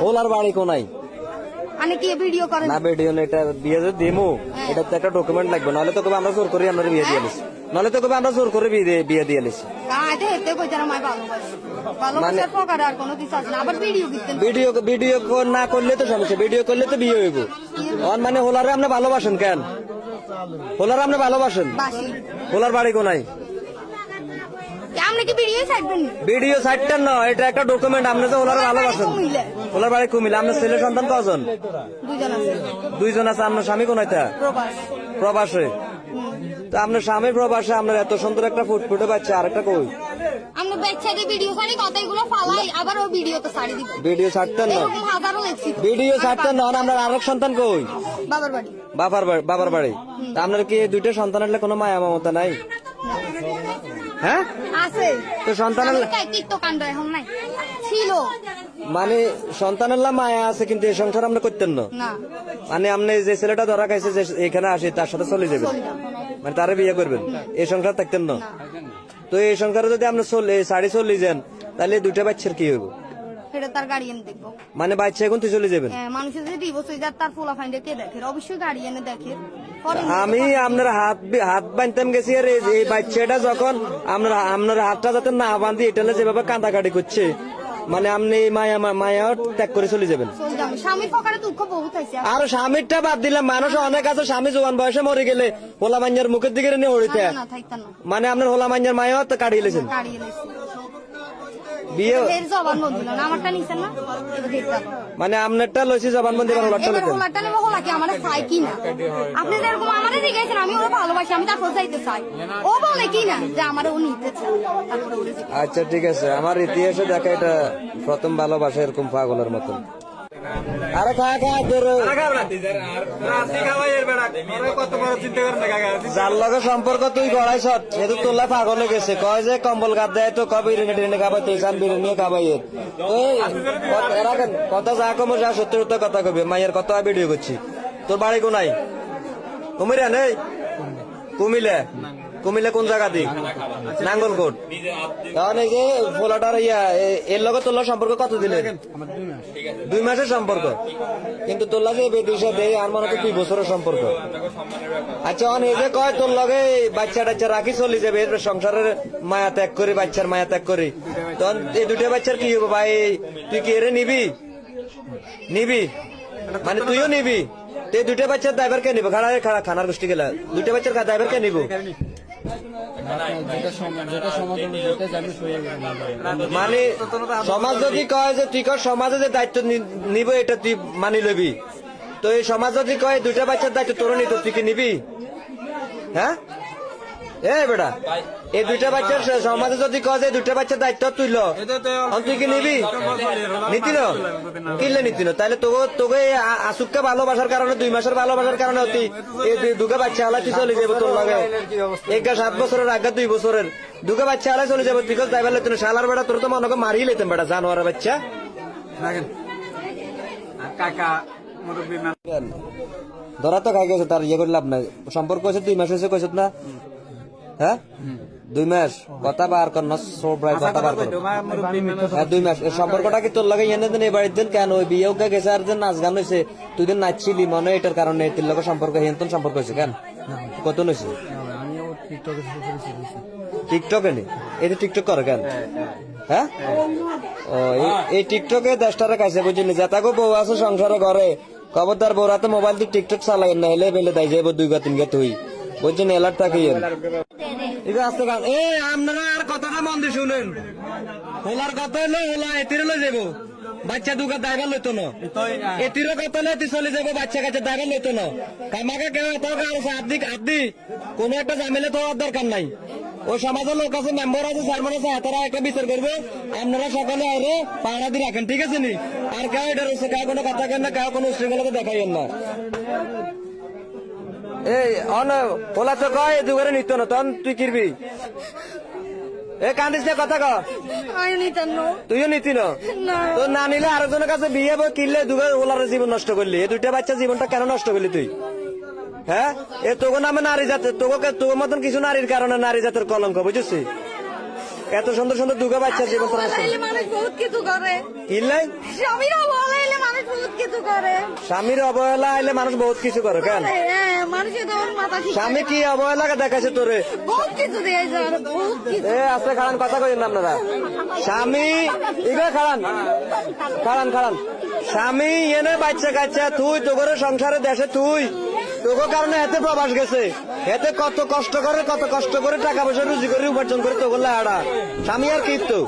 ওলার বাড়ি কোনায় মানে কি ভিডিও করেন না ভিডিও এটা বিয়ে যদি দেমু এটা তো একটা ডকুমেন্ট লাগবে নাহলে তো কবে আমরা জোর করে আমরা বিয়ে দিয়ে দিছি নাহলে তো কবে আমরা জোর করে বিয়ে দিয়ে দিছি ভিডিও না করলে তো সমস্যা ভিডিও করলে তো বিয়ে হইব মানে হোলারে আপনি ভালোবাসেন কেন হোলারে আপনি ভালোবাসেন হোলার বাড়ি কোনায় ভিডিও সাইডটা না এটা একটা ডকুমেন্ট আপনি তো ওনার ভালোবাসেন ওনার বাড়ি কুমিল্লা আপনার ছেলে সন্তান কজন দুইজন আছে আপনার স্বামী কোন প্রবাসে তো আপনার স্বামী প্রবাসে আপনার এত সুন্দর একটা ফুটফুটে বাচ্চা আর একটা কই ভিডিও ছাড়তেন না ভিডিও ছাড়তেন না আপনার আরেক সন্তান কই বাবার বাড়ি তা আপনার কি দুইটা সন্তান হলে কোনো মায়া মমতা নাই হ্যাঁ তো সন্তানের ছিল মানে সন্তানের মায়া আছে কিন্তু এই সংসার আমরা করতেন না মানে আপনি যে ছেলেটা ধরা খাইছে যে এখানে আসে তার সাথে চলে যাবেন মানে তারে বিয়ে করবেন এই সংসার থাকতেন না তো এই সংসারে যদি আপনি শাড়ি চলে যান তাহলে দুইটা বাচ্চার কি হইব মানে বাচ্চা এখন তুই চলে যাবেন মানুষের যদি ডিভোর্স হয়ে যায় তার পোলা ফাইন্ডে কে দেখে অবশ্যই গার্ডিয়ানে দেখে আমি আপনার হাত বাঁধতাম গেছি আর এই বাচ্চাটা যখন আপনার হাতটা যাতে না বাঁধি এটা যেভাবে কাঁদাকাটি করছে মানে আপনি মায়া ত্যাগ করে চলে যাবেন আর স্বামীরটা বাদ দিলাম মানুষ অনেক আছে স্বামী জোয়ান বয়সে মরে গেলে হোলা মাঞ্জার মুখের দিকে নিয়ে হরিতে মানে আপনার হোলা মাঞ্জার মায়া কাটিয়ে লেছেন বিয়ে মানে আপনারটা লইছি জবানবন্দি আপনি যেরকম আমাদের দিকেছেন আমি ওরা ভালোবাসি আমি তারপর যাইতে চাই ও বলে কি না যে আমার ও নিতে চায়। আচ্ছা ঠিক আছে আমার ইতিহাসে দেখা এটা প্রথম ভালোবাসা এরকম পাগলের মতন আরে যার লগে সম্পর্ক তুই গড়াইছ যেহেতু তোলা পাগলে গেছে কয় যে কম্বল গাদ দেয় তো কবে বিরিয়ানি টিরিয়ানি খাবাই তুই চান বিরিয়ানি খাবাই কথা যা কমো যা সত্যি সত্য কথা কবি মায়ের কথা ভিডিও করছি তোর বাড়ি কোনাই কুমিরা নেই কুমিল্লা কুমিল্লা কোন জায়গা দিক নাঙ্গলকোট তখন এই যে ফোলাটার এর লগে তোর সম্পর্ক কত দিনের 2 মাসের সম্পর্ক কিন্তু তোর লাগে বেদিশা দেয় আর মনে হয় 2 বছরের সম্পর্ক আচ্ছা এই যে কয় তোর লগে বাচ্চা টাচ্চা রাখি চলে যাবে সংসারের মায়া ত্যাগ করি বাচ্চার মায়া ত্যাগ করি তখন এই দুটো বাচ্চার কি হবো ভাই তুই কি এরে নিবি মানে তুইও নিবি এই দুটো বাচ্চার ড্রাইভার কে নিবো খানার গোষ্ঠী গেলা দুটো বাচ্চার ড্রাইভার কে নিবো মানে সমাজ যদি কয় যে তুই সমাজে যে দায়িত্ব নিব এটা তুই মানি লবি তো এই সমাজ যদি কয় দুইটা বাচ্চার দায়িত্ব তোর নিত তুই কি নিবি হ্যাঁ বেটা এই দুইটা বাচ্চার সমাজে যদি কয় যে দুইটা বাচ্চার দায়িত্ব তুইল তুই কি নিবি নীতি কিনলে নীতি তাহলে তোকে আসুককে ভালোবাসার কারণে 2 মাসের ভালোবাসার কারণে তুই এই দুটো বাচ্চা আলা তুই চলে যাবো তোর লাগে 7 বছরের আগে 2 বছরের দুটো বাচ্চা আলা চলে যাবো তুই ড্রাইভার লেতেন শালার বেটা তোর তো মনে করে মারিয়ে লেতেন বেটা জানোয়ারের বাচ্চা ধরা তো খাই গেছে তার করে লাভ নাই সম্পর্ক হয়েছে 2 মাস হয়েছে কইছ না হ্যাঁ 2 মাস কথা বার কর না সোব্রাই কথা বার কর 2 মাস এর সম্পর্কটা কি তোর লাগে এনে দেন এই বাড়ির দিন কেন ওই বিয়েও কে গেছে আর দিন নাচ গান হয়েছে তুই দিন নাচছিলি মনে এটার কারণে তোর লগে সম্পর্ক হেনতন সম্পর্ক হয়েছে কেন কত হয়েছে টিকটকে নি এটা টিকটক করে কেন হ্যাঁ ও এই টিকটকে 10টারে খাইছে বুঝলি যেতাগো বউ আছে সংসারে ঘরে খবরদার বউরাতে মোবাইল দিয়ে টিকটক চালাই না হেলে বেলে দাই যাবো 2 গা 3 গা তুই বুঝছেন এলার্ট থাকিয়েন আপনারা আর কথাটা মন দিয়ে শুনেন হোলার কথা হলো হোলা এতিরে লই যাবো বাচ্চা দুগা দায়গা লইতো না এতিরও কথা হলে এতি চলে যাবো বাচ্চা কাছে দায়গা লইতো না কামাকে কেউ এত আদি কোন একটা ঝামেলা তো দরকার নাই ও সমাজের লোক আছে মেম্বার আছে চেয়ারম্যান আছে তারা একটা বিচার করবে আপনারা সকলে আরে পাহাড়া দিয়ে রাখেন ঠিক আছে নি আর কেউ এটা রয়েছে কেউ কোনো কথা কেন না কেউ কোনো উশৃঙ্খলতা দেখাইয়েন না এই ওলা তো কয় দুগারে নিত না তখন তুই কিরবি কান্দিস না কথা তুইও নিতি না তোর না নিলে আরেকজনের কাছে বিয়ে কিনলে দুগারে ওলার জীবন নষ্ট করলি এই 2টা বাচ্চা জীবনটা কেন নষ্ট করলি তুই হ্যাঁ তোকে নামে নারী জাতের তোর মতন কিছু নারীর কারণে নারী জাতের কলঙ্ক বুঝেছি এত সুন্দর সুন্দর দুগা বাচ্চা জীবন তোর আছে অবহেলা মানুষ বহুত কিছু করে, কিনলাই স্বামীর অবহেলা মানুষ বহুত কিছু করে। স্বামীর অবহেলা আইলে মানুষ বহুত কিছু করে কেন হ্যাঁ, মানুষের তখন মাথা ঠিক স্বামী কি অবহেলাকে দেখাচ্ছে তোরে বহুত কিছু দিয়েছে আর বহুত কিছু। এ আজকে খারান কথা কইেন না আপনারা স্বামী এগুলো খারান খারান খারান স্বামী এনে বাচ্চা কাচ্চা তুই তো করে সংসারে দেশে তুই তোকে কারণে এতে প্রবাস গেছে এতে কত কষ্ট করে টাকা পয়সা রুজি করে উপার্জন করে তো বললে আড়া স্বামী আর কি তো